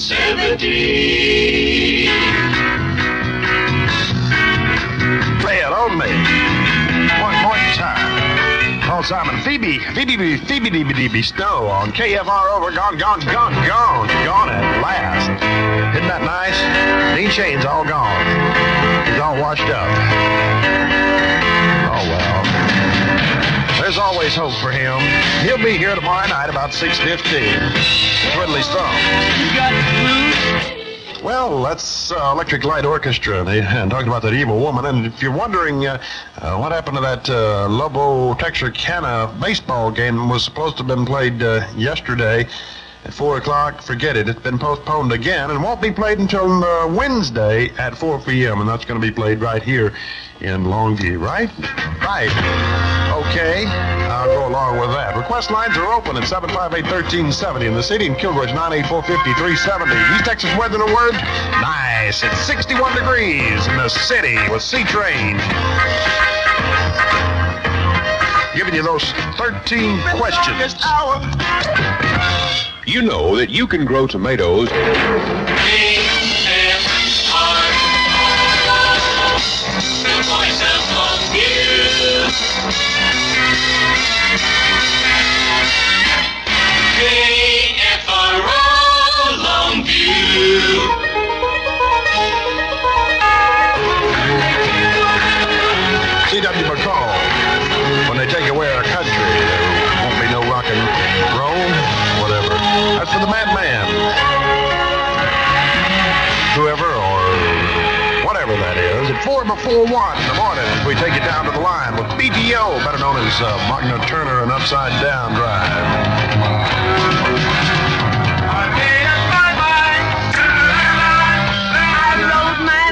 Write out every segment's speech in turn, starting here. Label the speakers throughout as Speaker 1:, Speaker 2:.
Speaker 1: 1970.
Speaker 2: Play it on me. One more time. Paul Simon, Phoebe Snow on KFRO. We're gone at last. Isn't that nice? Dean Shane's all gone. He's all washed up. Oh, well. There's always hope for him. He'll be here tomorrow night about 6:15. Twiddle his thumb.
Speaker 1: You got the blues?
Speaker 2: Well, that's Electric Light Orchestra. They talked about that evil woman. And if you're wondering what happened to that Lobo Texarkana baseball game that was supposed to have been played yesterday at 4 o'clock, forget it. It's been postponed again and won't be played until Wednesday at 4 p.m. And that's going to be played right here in Longview, right? Right. Okay, I'll go along with that. Request lines are open at 758-1370 in the city and Kilroy's 984-5370. East Texas weather in a word, nice. It's 61 degrees in the city with sea train. Giving you those 13 questions.
Speaker 3: You know that you can grow tomatoes.
Speaker 1: KFRO Longview.
Speaker 2: C.W. McCall, when they take away our country, there won't be no rock and roll, whatever. That's for the madman. Whoever or whatever that is. At 4 before 1 in the morning, we take it down to the line with BTO, better known as Magna Turner and Upside Down Drive.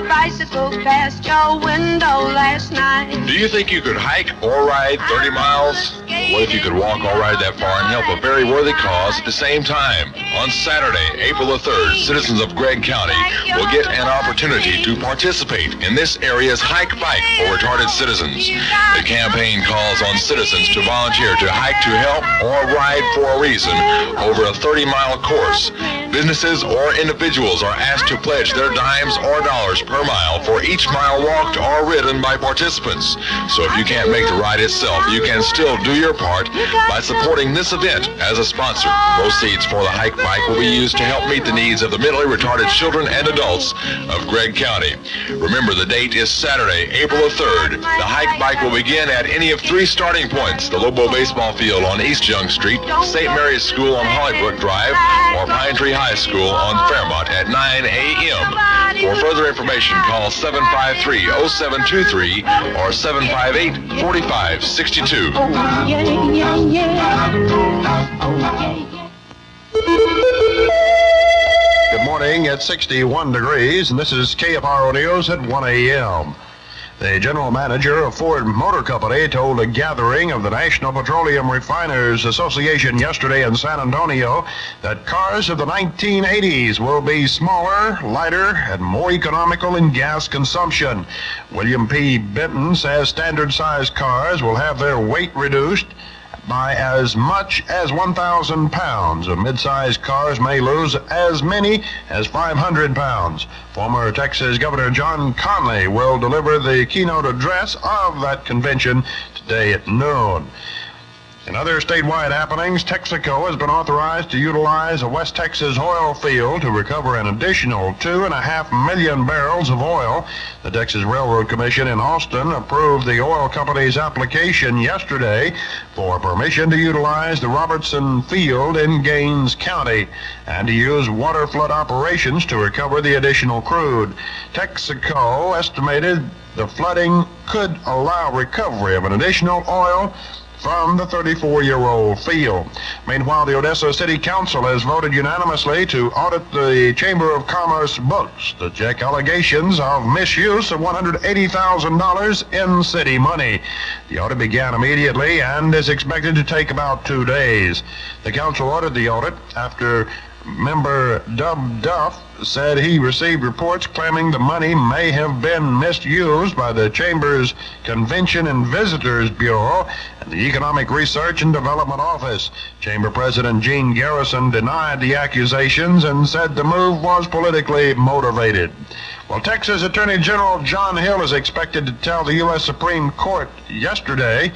Speaker 4: Bicycle past your window last night.
Speaker 3: Do you think you could hike or ride 30 miles? What if you could walk or ride that far and help a very worthy cause at the same time? On Saturday, April the 3rd, citizens of Gregg County will get an opportunity to participate in this area's Hike Bike for Retarded Citizens. The campaign calls on citizens to volunteer to hike to help or ride for a reason over a 30-mile course. Businesses or individuals are asked to pledge their dimes or dollars per mile for each mile walked or ridden by participants. So if you can't make the ride itself, you can still do your part by supporting this event as a sponsor. Proceeds for the Hike Bike will be used to help meet the needs of the mentally retarded children and adults of Gregg County. Remember, the date is Saturday, April the 3rd. The Hike Bike will begin at any of 3 starting points: the Lobo Baseball Field on East Young Street, St. Mary's School on Hollybrook Drive, or Pine Tree High School on Fairmont at 9 a.m. For further information, call 753-0723 or 758-4562.
Speaker 2: Good morning. It's 61 degrees, and this is KFRO News at 1 a.m. The general manager of Ford Motor Company told a gathering of the National Petroleum Refiners Association yesterday in San Antonio that cars of the 1980s will be smaller, lighter, and more economical in gas consumption. William P. Benton says standard-sized cars will have their weight reduced by as much as 1,000 pounds. Mid-sized cars may lose as many as 500 pounds. Former Texas Governor John Conley will deliver the keynote address of that convention today at noon. In other statewide happenings, Texaco has been authorized to utilize a West Texas oil field to recover an additional 2.5 million barrels of oil. The Texas Railroad Commission in Austin approved the oil company's application yesterday for permission to utilize the Robertson Field in Gaines County and to use water flood operations to recover the additional crude. Texaco estimated the flooding could allow recovery of an additional oil from the 34-year-old field. Meanwhile, the Odessa City Council has voted unanimously to audit the Chamber of Commerce books to check allegations of misuse of $180,000 in city money. The audit began immediately and is expected to take about 2 days. The council ordered the audit after member Dub Duff said he received reports claiming the money may have been misused by the Chamber's Convention and Visitors Bureau and the Economic Research and Development Office. Chamber President Gene Garrison denied the accusations and said the move was politically motivated. Well, Texas Attorney General John Hill is expected to tell the U.S. Supreme Court yesterday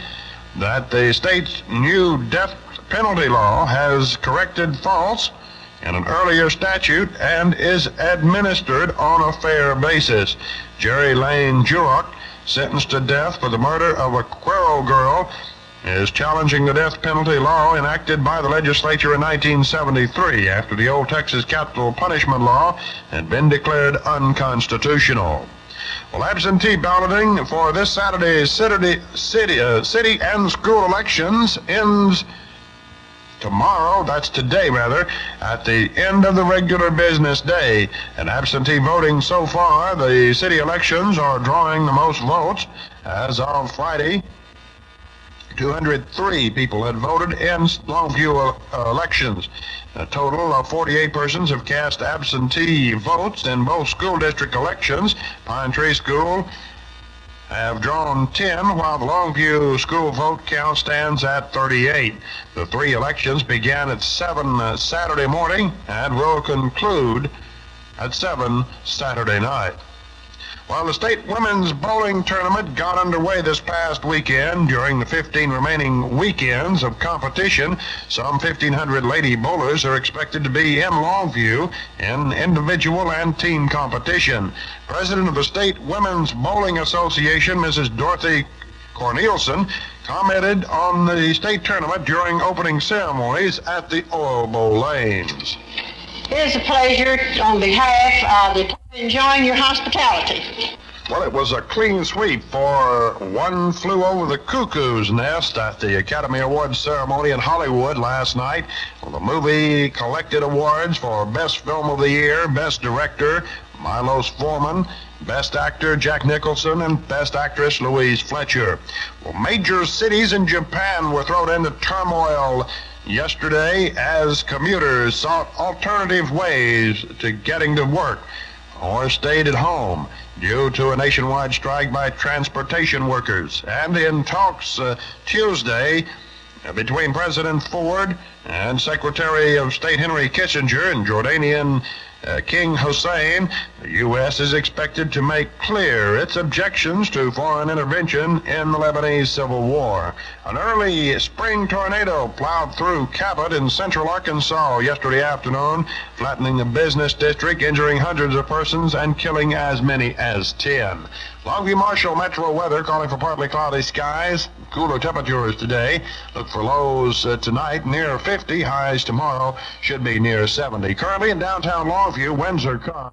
Speaker 2: that the state's new death penalty law has corrected faults in an earlier statute and is administered on a fair basis. Jerry Lane Jurok, sentenced to death for the murder of a Quero girl, is challenging the death penalty law enacted by the legislature in 1973 after the old Texas capital punishment law had been declared unconstitutional. Well, absentee balloting for this Saturday's city and school elections ends tomorrow, that's today rather, at the end of the regular business day. And absentee voting so far, the city elections are drawing the most votes. As of Friday, 203 people had voted in Longview elections. A total of 48 persons have cast absentee votes in both school district elections. Pine Tree School have drawn 10, while the Longview school vote count stands at 38. The three elections began at 7 Saturday morning and will conclude at 7 Saturday night. Well, the state women's bowling tournament got underway this past weekend. During the 15 remaining weekends of competition, some 1,500 lady bowlers are expected to be in Longview in individual and team competition. President of the State Women's Bowling Association, Mrs. Dorothy Cornelison, commented on the state tournament during opening ceremonies at the Oil Bowl Lanes.
Speaker 5: It is a pleasure on behalf of the enjoying your hospitality.
Speaker 2: Well, it was a clean sweep for One Flew Over the Cuckoo's Nest at the Academy Awards ceremony in Hollywood last night. Well, the movie collected awards for Best Film of the Year, Best Director, Milos Forman, Best Actor Jack Nicholson, and Best Actress Louise Fletcher. Well, major cities in Japan were thrown into turmoil yesterday as commuters sought alternative ways to getting to work or stayed at home due to a nationwide strike by transportation workers. And in talks Tuesday between President Ford and Secretary of State Henry Kissinger and Jordanian King Hussein, the U.S. is expected to make clear its objections to foreign intervention in the Lebanese civil war. An early spring tornado plowed through Cabot in central Arkansas yesterday afternoon, flattening the business district, injuring hundreds of persons, and killing as many as 10. Longview Marshall Metro Weather calling for partly cloudy skies, cooler temperatures today. Look for lows tonight near 50, highs tomorrow should be near 70. Currently in downtown Longview, winds are calm.